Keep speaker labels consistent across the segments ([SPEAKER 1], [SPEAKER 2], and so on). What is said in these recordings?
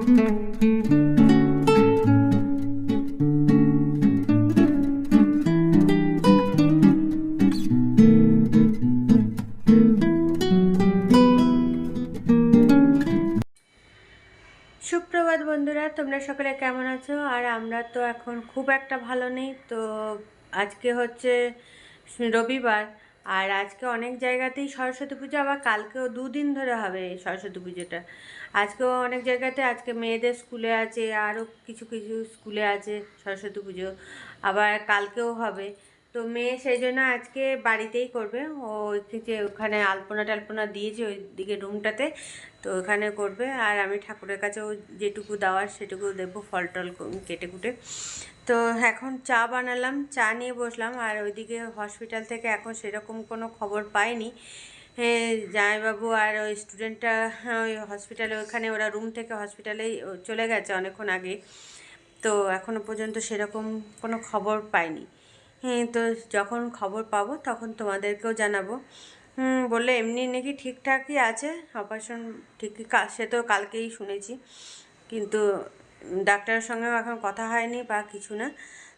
[SPEAKER 1] সুপ্রভাত বন্ধুরা, তোমরা সকলে কেমন আছো? আর আমরা তো এখন খুব একটা ভালো নেই। তো আজকে হচ্ছে রবিবার, আর আজকে অনেক জায়গাতেই সরস্বতী পুজো, আবার কালকেও দুদিন ধরে হবে এই সরস্বতী পুজোটা। আজকেও অনেক জায়গাতে, আজকে মেয়েদের স্কুলে আছে, আরও কিছু কিছু স্কুলে আছে সরস্বতী পুজো, আবার কালকেও হবে। তো মেয়ে সেই জন্য আজকে বাড়িতেই করবে। ও যে ওখানে আলপনা টালপনা দিয়েছে ওই দিকে রুমটাতে, তো ওখানে করবে। আর আমি ঠাকুরের কাছে ও যেটুকু দেওয়ার সেটুকু দেবো, ফল টল কেটে কুটে। তো এখন চা বানালাম, চা নিয়ে বসলাম। আর ওইদিকে হসপিটাল থেকে এখন সেরকম কোনো খবর পাইনি। জামাইবাবু আর ওই স্টুডেন্টটা ওই হসপিটালে, ওখানে ওরা রুম থেকে হসপিটালেই চলে গেছে অনেকক্ষণ আগে। তো এখনও পর্যন্ত সেরকম কোনো খবর পাইনি। তো যখন খবর পাবো তখন তোমাদেরকেও জানাবো। বললে এমনি নাকি ঠিকঠাকই আছে, অপারেশন ঠিকই, সে তো কালকেই শুনেছি, কিন্তু ডাক্তারের সঙ্গেও এখন কথা হয়নি বা কিছু না।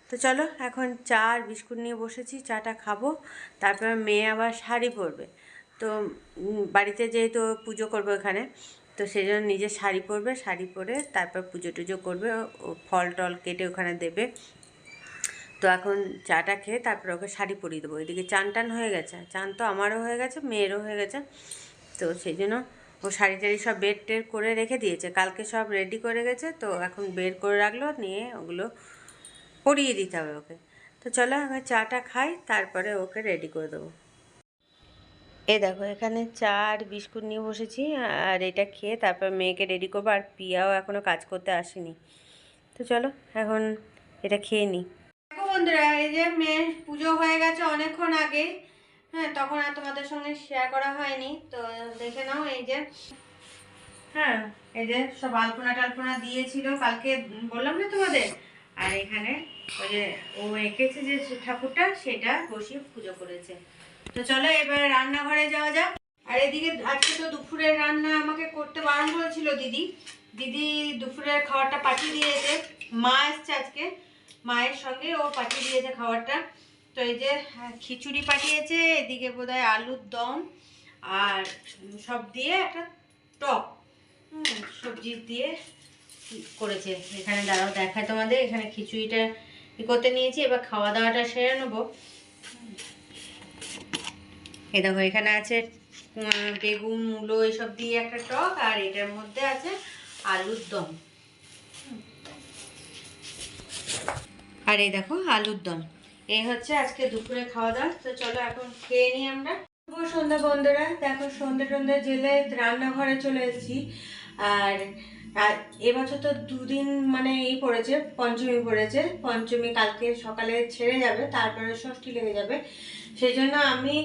[SPEAKER 1] তো চলো, এখন চা আর বিস্কুট নিয়ে বসেছি, চাটা খাবো। তারপর মেয়ে আবার শাড়ি পরবে। তো বাড়িতে যেহেতু পুজো করবে ওখানে, তো সেই জন্য নিজে শাড়ি পরবে, শাড়ি পরে তারপর পুজো টুজো করবে, ও ফল টল কেটে ওখানে দেবে। তো এখন চাটা খেয়ে তারপর ওকে শাড়ি পরিয়ে দেবো। এদিকে চান টান হয়ে গেছে, চান তো আমারও হয়ে গেছে, মেয়েরও হয়ে গেছে। তো সেই জন্য ও শাড়ি টাড়ি সব বের টের করে রেখে দিয়েছে, কালকে সব রেডি করে গেছে। তো এখন বের করে রাখলো, নিয়ে ওগুলো পরিয়ে দিতে হবে ওকে। তো চলো আমি চাটা খাই, তারপরে ওকে রেডি করে দেবো। দেখো, এখানে চা আর বিস্কুট নিয়ে বসেছি, আর এটা খেয়ে তারপর মেয়েকে রেডি করবো। আর পিয়াও এখনও কাজ করতে আসেনি। তো চলো এখন এটা খেয়ে নিই। দেখো বন্ধুরা, এই যে মেয়ের পুজো হয়ে গেছে অনেকক্ষণ আগে। তখন আর তোমাদের সঙ্গে শেয়ার করা হয়নি, তো দেখে নাও। এই যে এই যে সব আলপনা টালপনা দিয়েছিল কালকে, বললাম না তোমাদের। আর এখানে ওই যে ও এঁকেছে যে ঠাকুরটা, সেটা বসিয়ে পুজো করেছে। তো চলো এবার রান্নাঘরে যাওয়া যাক। আর এদিকে আজকে তো দুপুরের রান্না আমাকে করতে বারণ করেছিল দিদি। দিদি দুপুরের খাবারটা পাঠিয়ে দিয়েছে। মা এসছে আজকে, মায়ের সঙ্গে ও পাঠিয়ে দিয়েছে খাবারটা। তো এই যে খিচুড়ি পাঠিয়েছে, এদিকে বোধহয় আলুর দম আর সব দিয়ে একটা টক সবজি দিয়ে করেছে। এখানে দাঁড়াও দেখায় তোমাদের, এখানে খিচুড়িটা করতে নিয়েছি, এবার খাওয়া দাওয়াটা সেরে নেবো। এই দেখো, এখানে আছে বেগুন মূলো এসব দিয়ে একটা টক, আর এটার মধ্যে আছে আলুর দম। আর এই দেখো আলুর দম, এই হচ্ছে আজকে দুপুরে খাওয়া দাওয়া। তো চলো এখন খেয়ে নিই আমরা। শুভ সন্ধ্যা বন্ধুরা, দেখো সন্ধ্যে টন্ধে জেলে রান্নাঘরে চলে এসেছি। আর এবছর তো দুদিন মানে এই পড়েছে, পঞ্চমী পড়েছে। পঞ্চমী কালকে সকালে ছেড়ে যাবে, তারপরে ষষ্ঠী লেগে যাবে। সেই জন্য আমি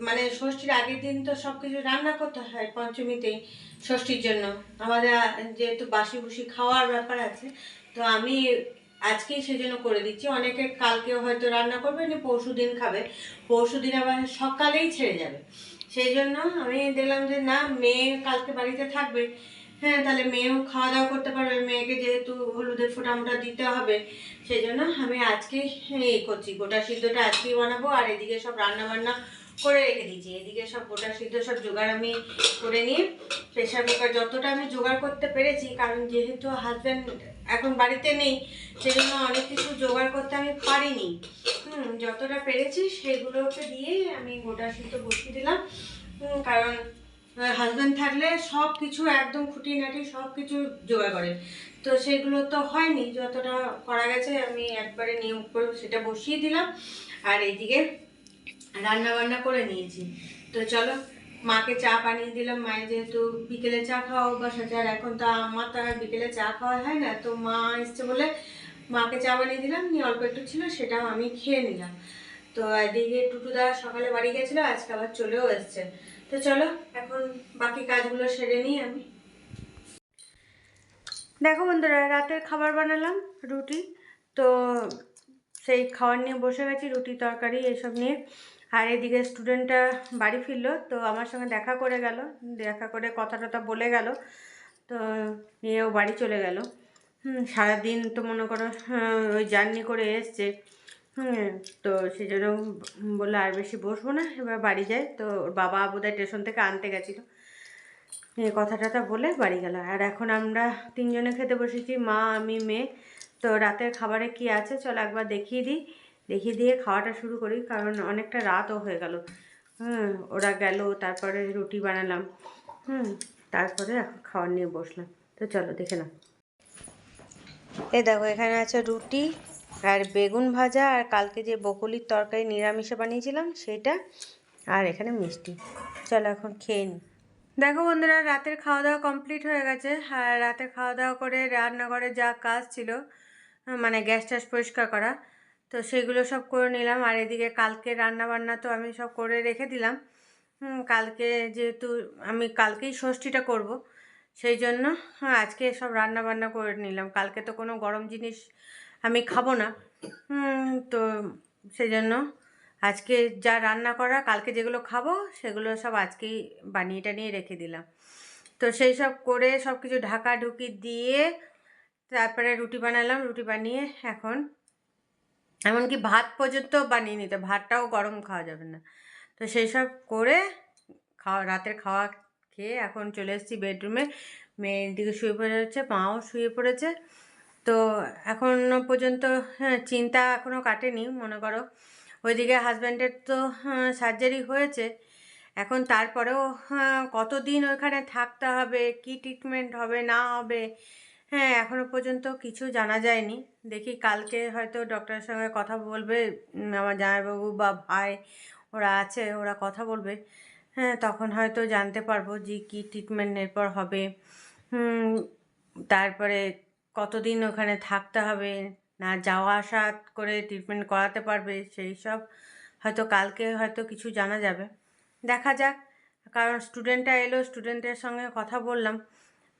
[SPEAKER 1] মানে ষষ্ঠীর আগের দিন তো সব কিছু রান্না করতে হয় পঞ্চমীতেই, ষষ্ঠীর জন্য আমাদের যেহেতু বাসি বুসি খাওয়ার ব্যাপার আছে। তো আমি আজকেই সেজন্য করে দিচ্ছি। অনেকে কালকেও হয়তো রান্না করবে, না পরশু দিন খাবে, পরশু দিন আবার সকালেই ছেড়ে যাবে। সেই জন্য আমি দেখলাম যে না, মেয়ে কালকে বাড়িতে থাকবে, তাহলে মেয়েও খাওয়া দাওয়া করতে পারবে, মেয়েকে যেহেতু হলুদের ফোঁটা মোটা দিতে হবে। সেই জন্য আমি আজকেই এই করছি, গোটা সিদ্ধটা আজকেই বানাবো। আর এদিকে সব রান্না বান্না করে রেখে দিয়েছি, এদিকে সব গোটা সিদ্ধ সব জোগাড় আমি করে নিয়ে, প্রেশার কুকার যতটা আমি জোগাড় করতে পেরেছি, কারণ যেহেতু হাজব্যান্ড এখন বাড়িতে নেই, সেই জন্য অনেক কিছু জোগাড় করতে আমি পারিনি। যতটা পেরেছি সেগুলোকে দিয়ে আমি গোটা সিদ্ধ বসিয়ে দিলাম। কারণ হাজব্যান্ড থাকলে সব কিছু একদম খুঁটিনাটি সব কিছু জোগাড় করে, তো সেগুলো তো হয়নি। যতটা করা গেছে আমি একবারে নিয়ম করে সেটা বসিয়ে দিলাম। আর এইদিকে রান্না বান্না করে নিয়েছি। তো চলো মাকে চা বানিয়ে দিলাম। মায়ের যেহেতু বিকেলে চা খাওয়া অভ্যাস আছে, আর এখন তো আমার তো আর বিকেলে চা খাওয়া হয় না, তো মা এসছে বলে মাকে চা বানিয়ে দিলাম, নিয়ে অল্প একটু ছিল সেটাও আমি খেয়ে নিলাম। তো এদিকে টুটুদা সকালে বাড়ি গেছিলো, আজকে আবার চলেও এসছে। তো চলো এখন বাকি কাজগুলো সেরে নিই আমি। দেখো বন্ধুরা, রাতের খাবার বানালাম রুটি। তো সেই খাবার নিয়ে বসে গেছি, রুটি তরকারি এসব নিয়ে। আর এদিকে স্টুডেন্টটা বাড়ি ফিরলো, তো আমার সঙ্গে দেখা করে গেল, দেখা করে কথা টথা বলে গেল। তো এও বাড়ি চলে গেল। সারাদিন তো মনে করো ওই জার্নি করে এসছে। তো সেই জন্য বললো আর বেশি বসবো না, এবার বাড়ি যায়। তো ওর বাবা বোধহয় স্টেশন থেকে আনতে গেছিলো, এই কথাটা বলে বাড়ি গেল। আর এখন আমরা তিনজনে খেতে বসেছি, মা আমি মেয়ে। তো রাতের খাবারে কি আছে চলো একবার দেখিয়ে দিই, দেখিয়ে দিয়ে খাওয়াটা শুরু করি, কারণ অনেকটা রাতও হয়ে গেল। ওরা গেল, তারপরে রুটি বানালাম, তারপরে এখন খাওয়ার নিয়ে বসলাম। তো চলো দেখে নাও। এই দেখো এখানে আছে রুটি আর বেগুন ভাজা, আর কালকে যে বকুলির তরকারি নিরামিষে বানিয়েছিলাম সেটা, আর এখানে মিষ্টি। চলো এখন খেয়ে নিই। দেখো বন্ধুরা, রাতের খাওয়া দাওয়া কমপ্লিট হয়ে গেছে। আর রাতে খাওয়া দাওয়া করে রান্নাঘরে যা কাজ ছিল, মানে গ্যাস ট্যাস পরিষ্কার করা, তো সেগুলো সব করে নিলাম। আর এদিকে কালকে রান্না বান্না তো আমি সব করে রেখে দিলাম। কালকে যেহেতু আমি কালকেই ষষ্ঠীটা করব, সেই জন্য আজকে সব রান্না বান্না করে নিলাম। কালকে তো কোনো গরম জিনিস আমি খাবো না, তো সেই জন্য আজকে যা রান্না করা, কালকে যেগুলো খাবো সেগুলো সব আজকেই বানিয়ে টানিয়ে রেখে দিলাম। তো সেই সব করে সব কিছু ঢাকাঢুকি দিয়ে তারপরে রুটি বানালাম। রুটি বানিয়ে এখন এমনকি ভাত পর্যন্ত বানিয়ে নিতে, ভাতটাও গরম খাওয়া যাবে না। তো সেই সব করে রাতের খাওয়া খেয়ে এখন চলে এসেছি বেডরুমে। মেয়ের দিকে শুয়ে পড়েছে, মাও শুয়ে পড়েছে। তো এখনও পর্যন্ত চিন্তা এখনও কাটেনি। মনে করো ওইদিকে হাজব্যান্ডের তো সার্জারি হয়েছে, এখন তারপরেও কতদিন ওইখানে থাকতে হবে, কি ট্রিটমেন্ট হবে না হবে, এখনও পর্যন্ত কিছু জানা যায়নি। দেখি কালকে হয়তো ডক্টরের সঙ্গে কথা বলবে, আমার জামাইবাবু বা ভাই ওরা আছে, ওরা কথা বলবে। তখন হয়তো জানতে পারবো যে কী ট্রিটমেন্ট এরপর হবে, তারপরে কতদিন ওখানে থাকতে হবে, না যাওয়া আসা করে ট্রিটমেন্ট করাতে পারবে, সেই সব হয়তো কালকে হয়তো কিছু জানা যাবে। দেখা যাক, কারণ স্টুডেন্টটা এলো, স্টুডেন্টের সঙ্গে কথা বললাম,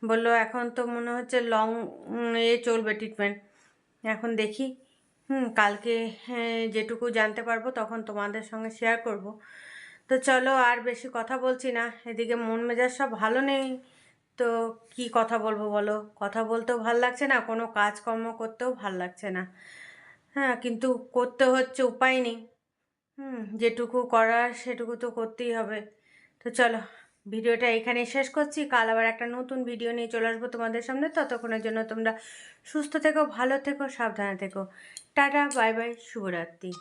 [SPEAKER 1] বললো এখন তো মনে হচ্ছে লং চলবে ট্রিটমেন্ট। এখন দেখি কালকে যেটুকু জানতে পারবো তখন তোমাদের সঙ্গে শেয়ার করব। তো চলো আর বেশি কথা বলছি না, এদিকে মন মেজাজ সব ভালো নেই। তো কি কথা বলবো বলো, কথা বলতেও ভাল লাগছে না, কোনো কাজকর্ম করতেও ভাল লাগছে না। কিন্তু করতে হচ্ছে, উপায় নেই। যেটুকু করার সেটুকু তো করতেই হবে। তো চলো ভিডিওটা এখানেই শেষ করছি, কাল আবার একটা নতুন ভিডিও নিয়ে চলে আসবো তোমাদের সামনে। ততক্ষণের জন্য তোমরা সুস্থ থেকো, ভালো থেকো, সাবধানে থেকো। টাটা, বাই বাই, শুভরাত্রি।